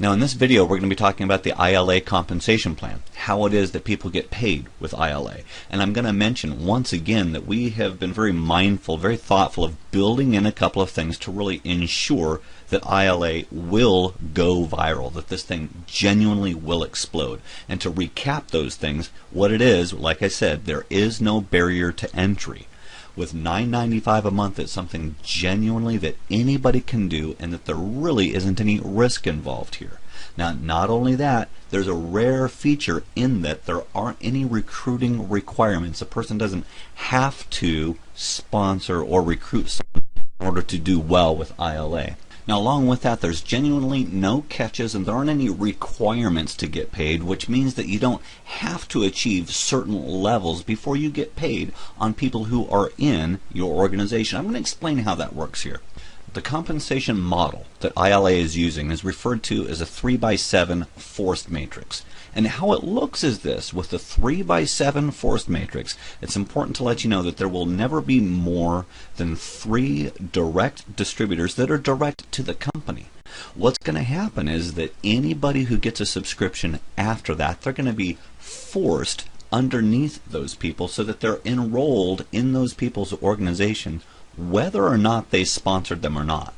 Now in this video we're going to be talking about the iLA compensation plan, how it is that people get paid with iLA. And I'm going to mention once again that we have been very mindful, very thoughtful of building in a couple of things to really ensure that iLA will go viral, that this thing genuinely will explode. And to recap those things, what it is, like I said, there is no barrier to entry. With $9.95 a month, it's something genuinely that anybody can do, and that there really isn't any risk involved here. Now, not only that, there's a rare feature in that there aren't any recruiting requirements. A person doesn't have to sponsor or recruit someone in order to do well with iLA. Now, along with that, there's genuinely no catches, and there aren't any requirements to get paid, which means that you don't have to achieve certain levels before you get paid on people who are in your organization. I'm going to explain how that works here. The compensation model that iLA is using is referred to as a 3x7 forced matrix. And how it looks is this: with the 3x7 forced matrix, it's important to let you know that there will never be more than 3 direct distributors that are direct to the company. What's going to happen is that anybody who gets a subscription after that, they're going to be forced underneath those people so that they're enrolled in those people's organization, whether or not they sponsored them or not.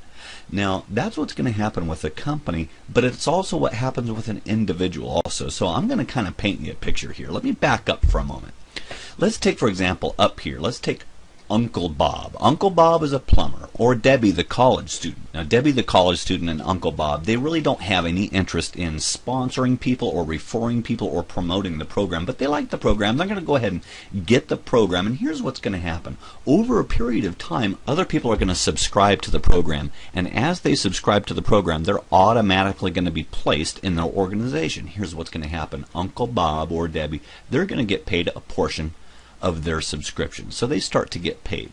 Now, that's what's going to happen with a company, but it's also what happens with an individual also. So I'm going to kind of paint you a picture here. Let me back up for a moment. Let's take, for example, up here, let's take Uncle Bob. Uncle Bob is a plumber, or Debbie the college student. Now, Debbie the college student and Uncle Bob, they really don't have any interest in sponsoring people or referring people or promoting the program, but they like the program. They're going to go ahead and get the program, and here's what's going to happen. Over a period of time, other people are going to subscribe to the program, and as they subscribe to the program, they're automatically going to be placed in their organization. Here's what's going to happen. Uncle Bob or Debbie, they're going to get paid a portion of their subscription. So they start to get paid.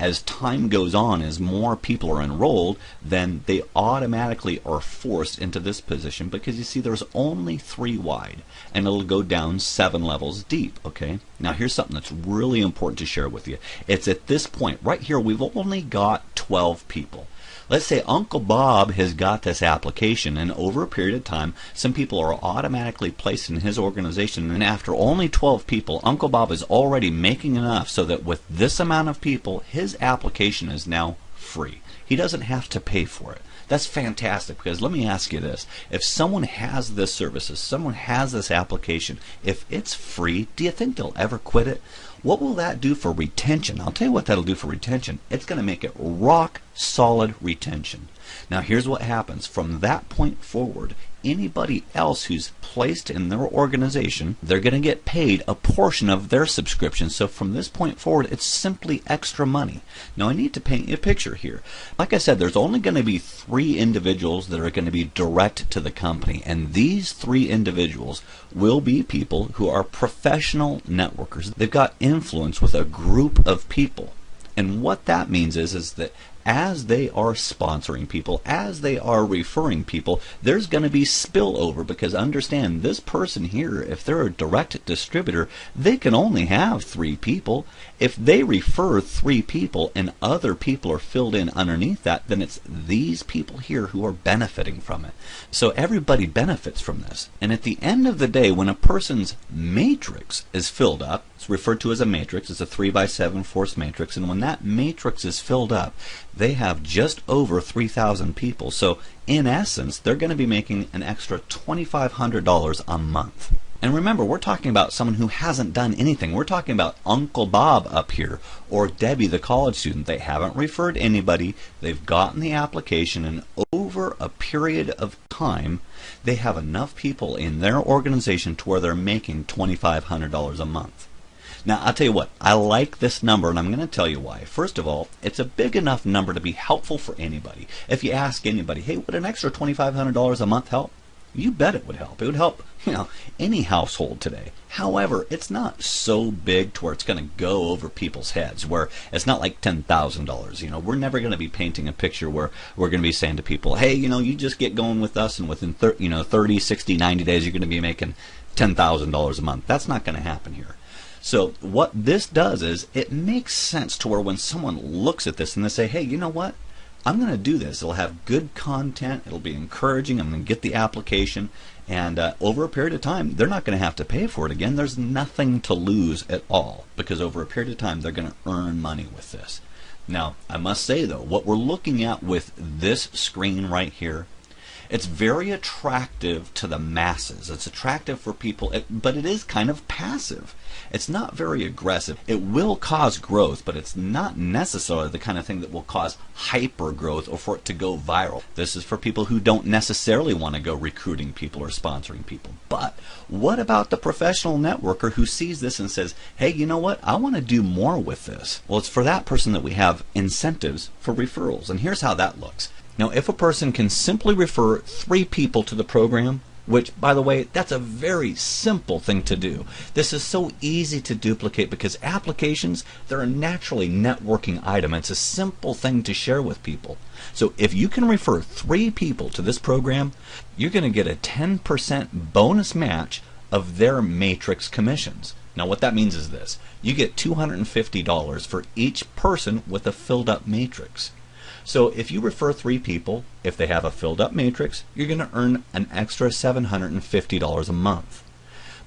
As time goes on, as more people are enrolled, then they automatically are forced into this position, because you see there's only 3 wide, and it'll go down 7 levels deep. Okay, now here's something that's really important to share with you. It's at this point right here, we've only got 12 people. Let's say Uncle Bob has got this application, and over a period of time, some people are automatically placed in his organization, and after only 12 people, Uncle Bob is already making enough so that with this amount of people, his application is now free. He doesn't have to pay for it. That's fantastic, because let me ask you this. If someone has this service, if someone has this application, if it's free, do you think they'll ever quit it? What will that do for retention? I'll tell you what that'll do for retention. It's going to make it rock solid retention. Now here's what happens. From that point forward, anybody else who's placed in their organization, they're going to get paid a portion of their subscription. So from this point forward, it's simply extra money. Now I need to paint you a picture here. Like I said, there's only going to be 3 individuals that are going to be direct to the company, and these 3 individuals will be people who are professional networkers. They've got influence with a group of people. And what that means is that as they are sponsoring people, as they are referring people, there's going to be spillover, because understand, this person here, if they're a direct distributor, they can only have 3 people. If they refer 3 people and other people are filled in underneath that, then it's these people here who are benefiting from it. So everybody benefits from this. And at the end of the day, when a person's matrix is filled up, it's referred to as a matrix, it's a 3x7 forced matrix, and when that matrix is filled up, they have just over 3,000 people. So in essence, they're going to be making an extra $2,500 a month. And remember, we're talking about someone who hasn't done anything. We're talking about Uncle Bob up here, or Debbie the college student. They haven't referred anybody. They've gotten the application, and over a period of time, they have enough people in their organization to where they're making $2,500 a month. Now, I'll tell you what, I like this number, and I'm going to tell you why. First of all, it's a big enough number to be helpful for anybody. If you ask anybody, hey, would an extra $2,500 a month help? You bet it would help. It would help, any household today. However, it's not so big to where it's going to go over people's heads, where it's not like $10,000. We're never going to be painting a picture where we're going to be saying to people, hey, you just get going with us, and within 30, 60, 90 days, you're going to be making $10,000 a month. That's not going to happen here. So what this does is it makes sense to where when someone looks at this and they say, hey, you know what? I'm going to do this. It'll have good content. It'll be encouraging. I'm going to get the application. And over a period of time, they're not going to have to pay for it again. There's nothing to lose at all, because over a period of time, they're going to earn money with this. Now, I must say, though, what we're looking at with this screen right here, it's very attractive to the masses. It's attractive for people, but it is kind of passive. It's not very aggressive. It will cause growth, but it's not necessarily the kind of thing that will cause hyper growth or for it to go viral. This is for people who don't necessarily want to go recruiting people or sponsoring people. But what about the professional networker who sees this and says, hey, you know what? I want to do more with this. Well, it's for that person that we have incentives for referrals. And here's how that looks. Now, if a person can simply refer 3 people to the program, which, by the way, that's a very simple thing to do. This is so easy to duplicate because applications, they're a naturally networking item. It's a simple thing to share with people. So if you can refer 3 people to this program, you're going to get a 10% bonus match of their matrix commissions. Now, what that means is this. You get $250 for each person with a filled up matrix. So if you refer 3 people, if they have a filled up matrix, you're going to earn an extra $750 a month.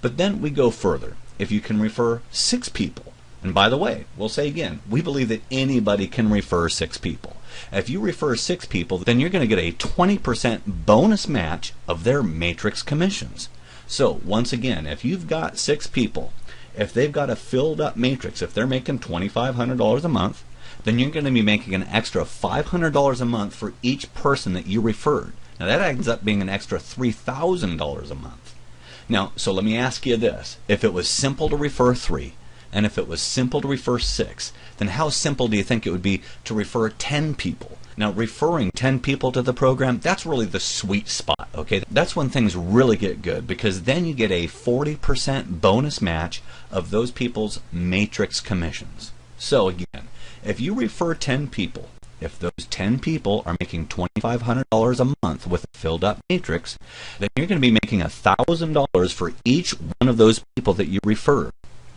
But then we go further. If you can refer 6 people, and by the way, we'll say again, we believe that anybody can refer 6 people. If you refer 6 people, then you're going to get a 20% bonus match of their matrix commissions. So once again, if you've got 6 people, if they've got a filled up matrix, if they're making $2,500 a month, then you're going to be making an extra $500 a month for each person that you referred. Now that ends up being an extra $3,000 a month. Now, so let me ask you this. If it was simple to refer 3, and if it was simple to refer 6, then how simple do you think it would be to refer 10 people? Now, referring 10 people to the program, that's really the sweet spot, okay? That's when things really get good, because then you get a 40% bonus match of those people's matrix commissions. So again, if you refer 10 people, if those 10 people are making $2,500 a month with a filled up matrix, then you're going to be making $1,000 for each one of those people that you referred.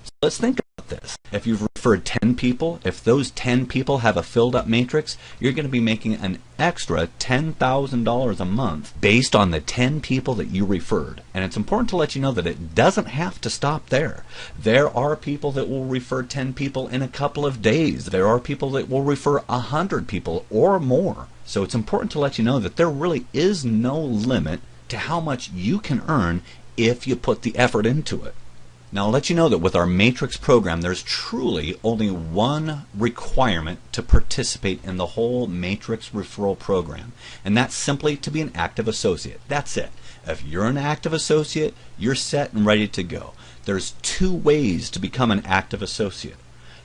So let's think about this. If you've referred 10 people, if those 10 people have a filled up matrix, you're going to be making an extra $10,000 a month based on the 10 people that you referred. And it's important to let you know that it doesn't have to stop there. There are people that will refer 10 people in a couple of days. There are people that will refer 100 people or more. So it's important to let you know that there really is no limit to how much you can earn if you put the effort into it. Now, I'll let you know that with our Matrix program, there's truly only one requirement to participate in the whole Matrix referral program, and that's simply to be an active associate. That's it. If you're an active associate, you're set and ready to go. There's 2 ways to become an active associate.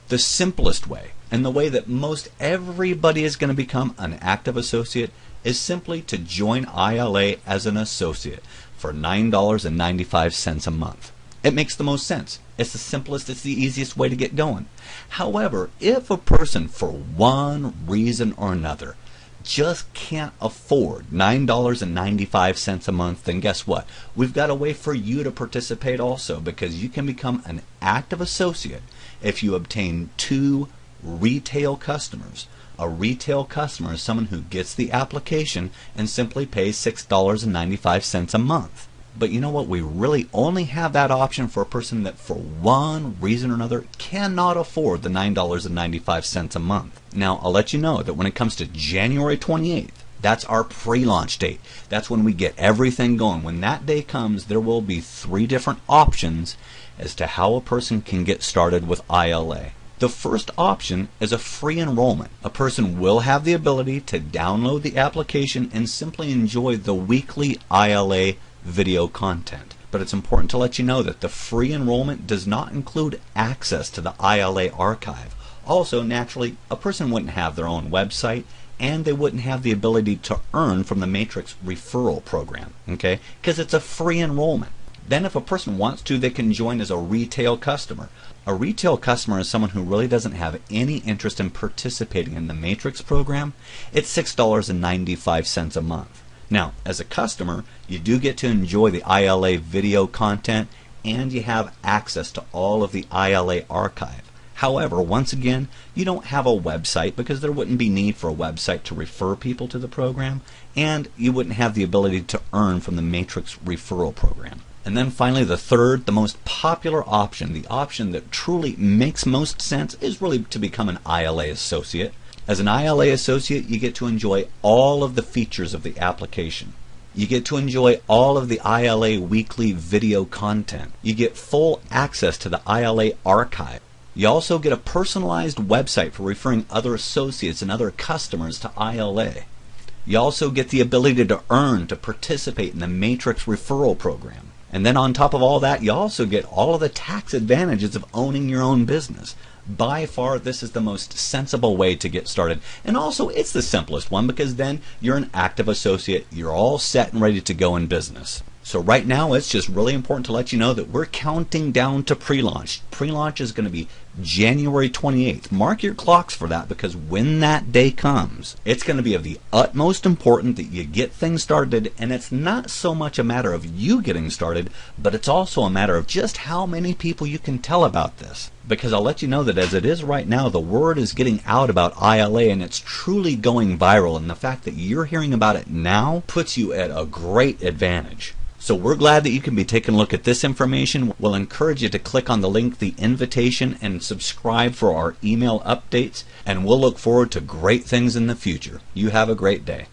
The simplest way, and the way that most everybody is going to become an active associate, is simply to join iLA as an associate for $9.95 a month. It makes the most sense. It's the simplest, it's the easiest way to get going. However, if a person, for one reason or another, just can't afford $9.95 a month, then guess what? We've got a way for you to participate also, because you can become an active associate if you obtain 2 retail customers. A retail customer is someone who gets the application and simply pays $6.95 a month. But you know what? We really only have that option for a person that for one reason or another cannot afford the $9.95 a month. Now, I'll let you know that when it comes to January 28th, that's our pre-launch date. That's when we get everything going. When that day comes, there will be 3 different options as to how a person can get started with iLA. The first option is a free enrollment. A person will have the ability to download the application and simply enjoy the weekly iLA video content. But it's important to let you know that the free enrollment does not include access to the iLA archive. Also, naturally, a person wouldn't have their own website, and they wouldn't have the ability to earn from the Matrix referral program, okay? Because it's a free enrollment. Then if a person wants to, they can join as a retail customer. A retail customer is someone who really doesn't have any interest in participating in the Matrix program. It's $6.95 a month. Now, as a customer, you do get to enjoy the iLA video content, and you have access to all of the iLA archive. However, once again, you don't have a website because there wouldn't be need for a website to refer people to the program, and you wouldn't have the ability to earn from the Matrix referral program. And then finally, the third, the most popular option, the option that truly makes most sense, is really to become an iLA associate. As an iLA associate, you get to enjoy all of the features of the application. You get to enjoy all of the iLA weekly video content. You get full access to the iLA archive. You also get a personalized website for referring other associates and other customers to iLA. You also get the ability to earn to participate in the Matrix referral program. And then on top of all that, you also get all of the tax advantages of owning your own business. By far, this is the most sensible way to get started. And also, it's the simplest one because then you're an active associate. You're all set and ready to go in business. So right now, it's just really important to let you know that we're counting down to pre-launch. Pre-launch is going to be January 28th. Mark your clocks for that because when that day comes, it's going to be of the utmost importance that you get things started, and it's not so much a matter of you getting started, but it's also a matter of just how many people you can tell about this. Because I'll let you know that as it is right now, the word is getting out about iLA and it's truly going viral, and the fact that you're hearing about it now puts you at a great advantage. So we're glad that you can be taking a look at this information. We'll encourage you to click on the link, the invitation, and subscribe for our email updates. And we'll look forward to great things in the future. You have a great day.